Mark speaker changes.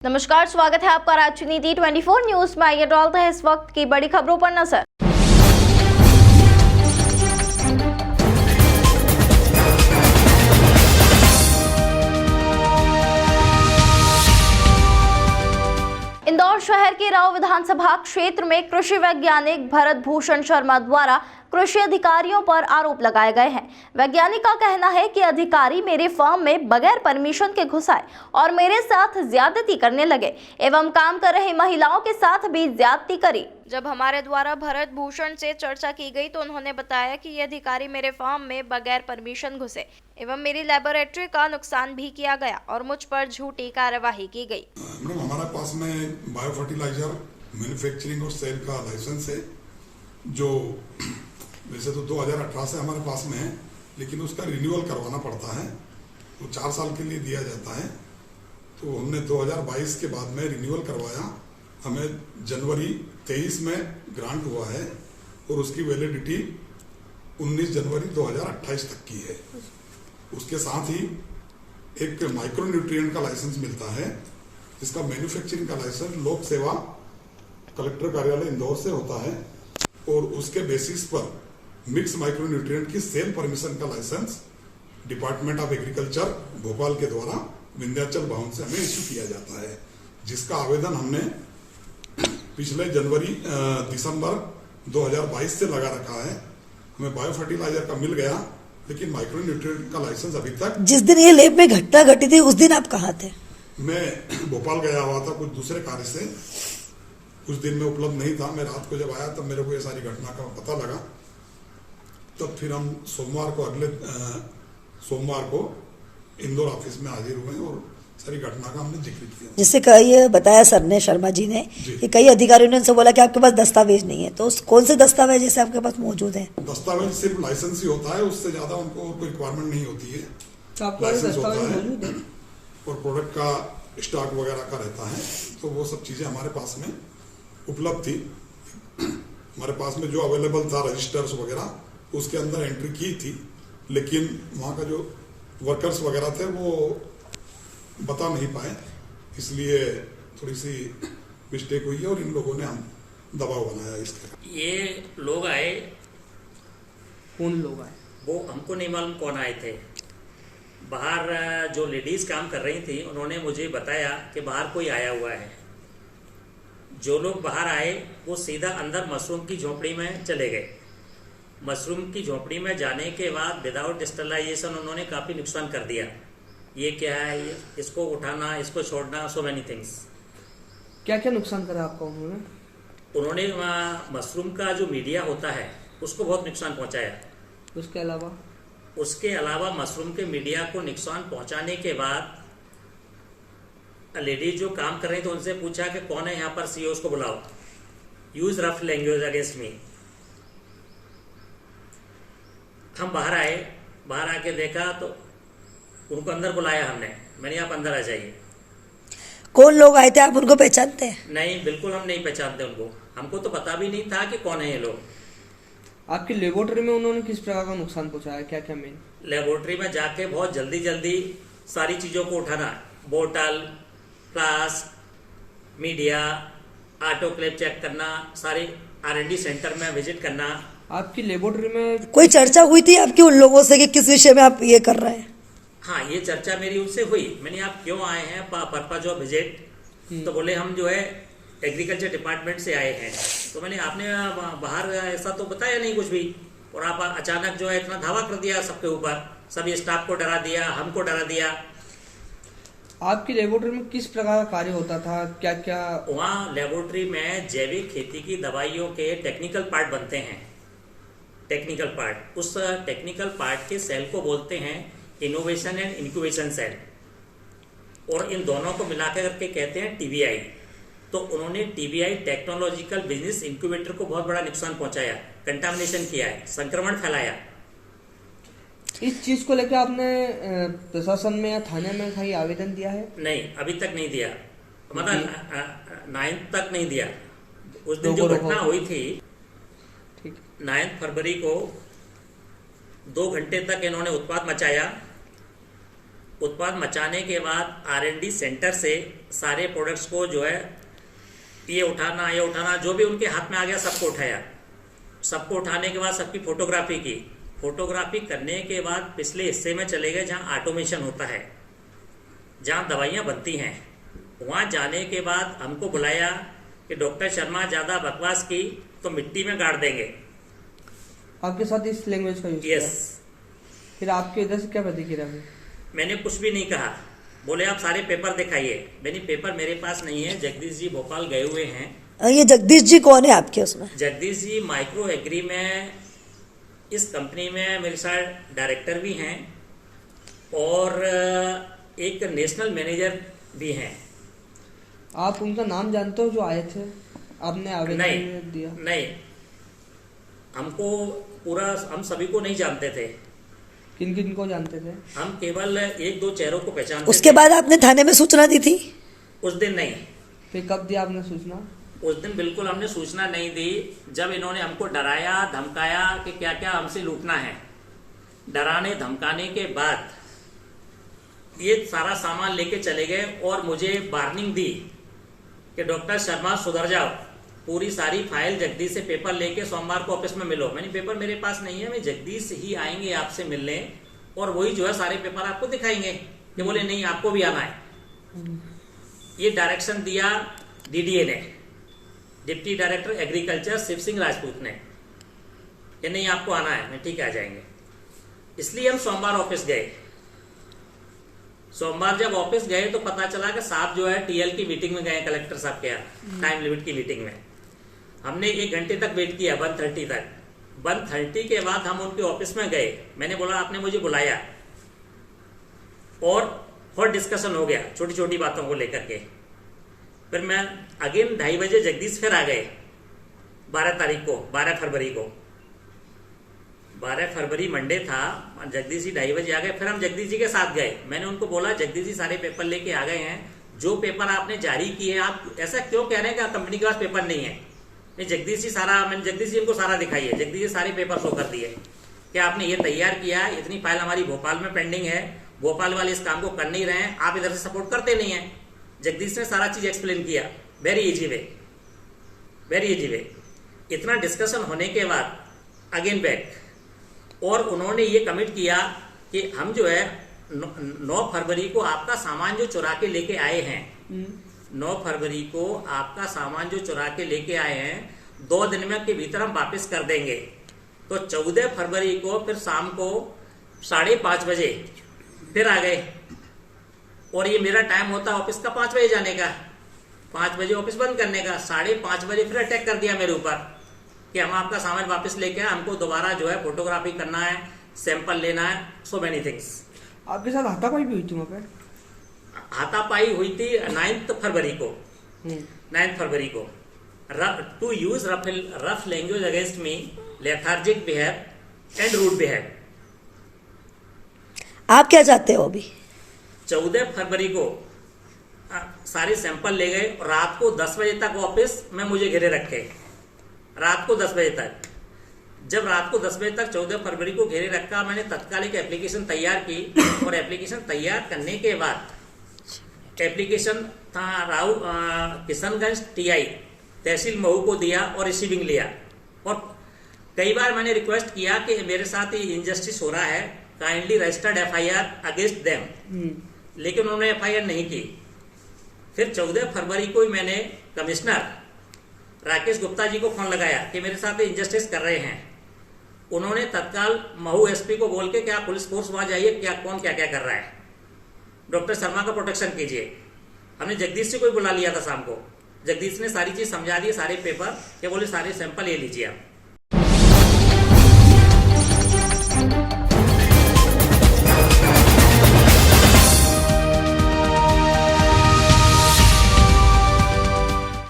Speaker 1: नमस्कार, स्वागत है आपका राजनीति 24 न्यूज में। आइए डालते हैं इस वक्त की बड़ी खबरों पर नजर। इंदौर शहर के राव विधानसभा क्षेत्र में कृषि वैज्ञानिक भरत भूषण शर्मा द्वारा कृषि अधिकारियों पर आरोप लगाए गए हैं। वैज्ञानिक का कहना है कि अधिकारी मेरे फर्म में बगैर परमिशन के घुस आए और मेरे साथ ज्यादती करने लगे एवं काम कर रही महिलाओं के साथ भी ज्यादती करी। जब हमारे द्वारा भरत भूषण से चर्चा की गई तो उन्होंने बताया कि ये अधिकारी मेरे फर्म में बगैर परमिशन घुसे एवं मेरी लेबोरेटरी का नुकसान भी किया गया और मुझ पर झूठी कार्यवाही की गई।
Speaker 2: मैडम, हमारे पास में बायो फर्टिलाइजर मैन्युफैक्चरिंग और सेल का लाइसेंस है, जो वैसे तो 2018 से हमारे पास में है, लेकिन उसका रिन्यूअल करवाना पड़ता है। वो 4 साल के लिए दिया जाता है। तो हमने 2022 के बाद में रिन्यूअल करवाया। हमें जनवरी 23 में ग्रांट हुआ है और उसकी वैलिडिटी 19 जनवरी 2028 तक की है। उसके साथ ही एक माइक्रो न्यूट्रिएंट का लाइसेंस मिलता है, जिसका मैन्युफैक्चरिंग का लाइसेंस लोक सेवा कलेक्टर कार्यालय इंदौर से होता है और उसके बेसिस पर मिक्स माइक्रो न्यूट्रिएंट की सेल परमिशन का license department of agriculture Bhopal के द्वारा विंध्याचल भवन से हमें इश्यू किया जाता है, जिसका आवेदन हमने पिछले दिसंबर 2022 से लगा रखा है। हमें बायो फर्टिलाइजर का मिल गया, लेकिन माइक्रो न्यूट्रिएंट का लाइसेंस अभी तक।
Speaker 3: जिस दिन ये लैब में घटना घटी थी उस दिन आप कहाँ थे?
Speaker 2: मैं भोपाल गया हुआ था कुछ दूसरे कार्य से। कुछ दिन में उपलब्ध नहीं था। मैं रात को जब आया तब मेरे को ये सारी घटना का पता लगा। तब फिर हम अगले सोमवार को इंदौर ऑफिस में हाजिर हुए और सारी घटना का हमने जिक्र किया।
Speaker 3: जिससे ये बताया सर ने, शर्मा जी ने, कि कई अधिकारियों ने उनसे बोला कि आपके पास दस्तावेज नहीं है। तो कौन से दस्तावेज जैसे आपके पास मौजूद हैं?
Speaker 2: दस्तावेज सिर्फ लाइसेंस ही होता है, उससे ज्यादा उनको कोई रिक्वायरमेंट नहीं होती है।
Speaker 3: लाइसेंस होता है
Speaker 2: और प्रोडक्ट का स्टॉक वगैरह का रहता है। तो वो सब चीजें हमारे पास में उपलब्ध थी। हमारे पास में जो अवेलेबल था रजिस्टर्स वगैरह, उसके अंदर एंट्री की थी, लेकिन वहाँ का जो वर्कर्स वगैरह थे वो बता नहीं पाए, इसलिए थोड़ी सी मिस्टेक हुई है और इन लोगों ने हम दबाव बनाया इसके।
Speaker 4: ये लोग आए।
Speaker 5: कौन लोग आए?
Speaker 4: वो हमको नहीं मालूम कौन आए थे। बाहर जो लेडीज काम कर रही थी उन्होंने मुझे बताया कि बाहर कोई आया हुआ है। जो लोग बाहर आए वो सीधा अंदर मशरूम की झोपड़ी में चले गए। मशरूम की झोपड़ी में जाने के बाद विदाउट स्टरलाइजेशन उन्होंने काफ़ी नुकसान कर दिया। ये क्या है, इसको उठाना, इसको छोड़ना, सो मैनी थिंग्स।
Speaker 5: क्या क्या नुकसान करा आपका
Speaker 4: उन्होंने मशरूम का जो मीडिया होता है उसको बहुत नुकसान पहुंचाया। उसके अलावा मशरूम के मीडिया को नुकसान पहुंचाने के बाद लेडीज जो काम कर रही थी उनसे पूछा कि कौन है यहाँ पर सीईओ, उसको बुलाओ। यूज रफ लैंग्वेज अगेंस्ट मी। हम बाहर आए, बाहर आके देखा तो उनको अंदर बुलाया हमने। मैंने आप अंदर आ जाइए।
Speaker 3: कौन लोग आए थे, आप उनको पहचानते हैं?
Speaker 4: नहीं, बिल्कुल हम नहीं पहचानते उनको। हमको तो पता भी नहीं था कि कौन है ये लोग।
Speaker 5: आपकी लेबोरेटरी में उन्होंने किस प्रकार का नुकसान पहुंचाया? क्या क्या मेन?
Speaker 4: लेबोरेटरी में जाके बहुत जल्दी जल्दी सारी चीजों को उठाना, बोतल, फ्लास्क, मीडिया, ऑटोक्लेव चेक करना, सारे R&D सेंटर में विजिट करना।
Speaker 5: आपकी लेबोरेटरी में
Speaker 3: कोई चर्चा हुई थी आपकी उन लोगों से कि किस विषय में आप ये कर रहे हैं?
Speaker 4: हाँ, ये चर्चा मेरी उनसे हुई। मैंने आप क्यों आए हैं, पर्पज ऑफ विजिट? तो बोले हम जो है एग्रीकल्चर डिपार्टमेंट से आए हैं। तो मैंने आपने बाहर ऐसा तो बताया नहीं कुछ भी, और आप अचानक जो है इतना धावा कर दिया सबके ऊपर। सभी स्टाफ को डरा दिया, हमको डरा दिया।
Speaker 5: आपकी लेबोरेटरी में किस प्रकार का कार्य होता था? क्या क्या
Speaker 4: वहाँ लेबोरेटरी में जैविक खेती की दवाइयों के टेक्निकल पार्ट बनते हैं। टेक्निकल पार्ट, उस टेक्निकल पार्ट के सेल को बोलते हैं इनोवेशन एंड इंक्यूबेशन सेल, और इन दोनों को मिलाकर करके कहते हैं TBI। तो उन्होंने TBI टेक्नोलॉजिकल बिजनेस इंक्यूबेटर को बहुत बड़ा नुकसान पहुंचाया, कंटामिनेशन किया है, संक्रमण फैलाया।
Speaker 5: इस चीज को लेकर आपने प्रशासन में या थाने में कहीं आवेदन दिया है?
Speaker 4: नहीं, अभी तक नहीं दिया। मतलब 9 तक नहीं दिया। उस दिन जो घटना हुई थी 9 फरवरी को 2 घंटे तक इन्होंने उत्पात मचाया। उत्पाद मचाने के बाद R&D सेंटर से सारे प्रोडक्ट्स को जो है ये उठाना जो भी उनके हाथ में आ गया सबको उठाया। सबको उठाने के बाद सबकी फोटोग्राफी की। फोटोग्राफी करने के बाद पिछले हिस्से में चले गए जहाँ ऑटोमेशन होता है, जहाँ दवाइयाँ बनती हैं। वहाँ जाने के बाद हमको बुलाया कि डॉक्टर शर्मा ज़्यादा बकवास की तो मिट्टी में गाड़ देंगे।
Speaker 5: आपके साथ इस लैंग्वेज का यूज किया?
Speaker 4: यस।
Speaker 5: फिर आपके इधर से क्या प्रतिक्रिया हुई?
Speaker 4: मैंने कुछ भी नहीं कहा। बोले आप सारे पेपर दिखाइए। मैंने पेपर मेरे पास नहीं है। जगदीश जी भोपाल गए हुए हैं।
Speaker 3: ये जगदीश जी कौन है आपके उसमें?
Speaker 4: जगदीश जी माइक्रो एग्री में इस कंपनी में मेरे साथ डायरेक्टर भी हैं और एक नेशनल मैनेजर भी हैं।
Speaker 5: आप उनका नाम जानते हो जो आए थे? आपने आवेदन दिया?
Speaker 4: नहीं, हमको पूरा हम सभी को नहीं जानते थे।
Speaker 5: किन किन को जानते थे?
Speaker 4: हम केवल एक दो चेहरों को पहचानते
Speaker 3: उसके
Speaker 4: थे।
Speaker 3: बाद आपने थाने में सूचना दी थी?
Speaker 4: उस दिन नहीं।
Speaker 5: फिर कब दिया आपने सूचना?
Speaker 4: उस दिन बिल्कुल हमने सूचना नहीं दी जब इन्होंने हमको डराया धमकाया कि क्या क्या हमसे लूटना है। डराने धमकाने के बाद ये सारा सामान लेके चले गए और मुझे वार्निंग दी कि डॉक्टर शर्मा सुधर जाओ, पूरी सारी फाइल जगदीश से पेपर लेके सोमवार को ऑफिस में मिलो। मैंने पेपर मेरे पास नहीं है, मैं जगदीश ही आएंगे आपसे मिलने और वही जो है सारे पेपर आपको दिखाएंगे। ये बोले नहीं आपको भी आना है। ये डायरेक्शन दिया डीडीए ने, deputy director agriculture Shiv Singh Rajput ने, कि नहीं आपको आना है। मैं ठीक है आ जाएंगे। इसलिए हम सोमवार ऑफिस गए। सोमवार जब ऑफिस गए तो पता चला कि साहब जो है टीएल की मीटिंग में गए, कलेक्टर साहब के यहाँ टाइम लिमिट की मीटिंग में। हमने 1 घंटे तक वेट किया 1:30 तक। 1:30 के बाद हम उनके ऑफिस में गए। मैंने बोला आपने मुझे बुलाया और डिस्कशन हो गया छोटी छोटी बातों को लेकर के। फिर मैं अगेन 2:30 बजे जगदीश फिर आ गए 12 फरवरी को 12 फरवरी मंडे था। जगदीश जी 2:30 बजे आ गए। फिर हम जगदीश जी के साथ गए। मैंने उनको बोला जगदीश जी सारे पेपर लेके आ गए हैं, जो पेपर आपने जारी किए हैं आप ऐसा क्यों कह रहे हैं कि कंपनी के पास पेपर नहीं है। जगदीश जी मैंने जगदीश जी इनको सारा दिखाइए। जगदीश जी सारे पेपर शो कर दिए कि आपने ये तैयार किया, इतनी फाइल हमारी भोपाल में पेंडिंग है, भोपाल वाले इस काम को कर नहीं रहे हैं, आप इधर से सपोर्ट करते नहीं है। जगदीश ने सारा चीज एक्सप्लेन किया वेरी इजी वे। इतना डिस्कशन होने के बाद अगेन बैक और उन्होंने ये कमिट किया कि हम जो है 9 फरवरी को आपका सामान जो चुरा के लेके आए हैं 9 फरवरी को आपका सामान जो चुरा के लेके आए हैं 2 दिन में के भीतर हम वापस कर देंगे। तो 14 फरवरी को फिर शाम को 5:30 बजे फिर आ गए और ये मेरा टाइम होता ऑफिस का 5 बजे जाने का, 5 बजे ऑफिस बंद करने का। 5:30 बजे फिर अटैक कर दिया मेरे ऊपर कि हम आपका सामान वापस लेके आए, हमको दोबारा जो है फोटोग्राफी करना है, सैंपल लेना है, सो मेनी थिंग्स।
Speaker 5: आपके साथ हाथापाई भी हुई थी वहाँ पे?
Speaker 4: हाथापाई हुई थी 9 फरवरी को 9 फरवरी को। To use rough language against me, lethargic behave and rude behave.
Speaker 3: आप क्या चाहते हो अभी?
Speaker 4: 14 फरवरी को सारे सैंपल ले गए और रात को 10 बजे तक ऑफिस में मुझे घेरे रखे। रात को 10 बजे तक, जब रात को 10 बजे तक 14 फरवरी को घेरे रखा, मैंने तत्काल एक एप्लीकेशन तैयार की और एप्लीकेशन तैयार करने के बाद एप्लीकेशन था किशनगंज टीआई तहसील महू को दिया और रिसीविंग लिया। और कई बार मैंने रिक्वेस्ट किया कि मेरे साथ ये इनजस्टिस हो रहा है, kindly registered FIR against them, लेकिन उन्होंने एफआईआर नहीं की। फिर 14 फरवरी को ही मैंने कमिश्नर राकेश गुप्ता जी को फोन लगाया कि मेरे साथ इनजस्टिस कर रहे हैं। उन्होंने तत्काल महू एसपी को बोल के क्या पुलिस फोर्स वहां जाइए, क्या कौन क्या क्या कर रहा है, डॉक्टर शर्मा का प्रोटेक्शन कीजिए। हमने जगदीश से कोई बुला लिया था शाम को। जगदीश ने सारी चीज समझा दी, सारे पेपर, क्या बोले सारे सैंपल ये लीजिए आप।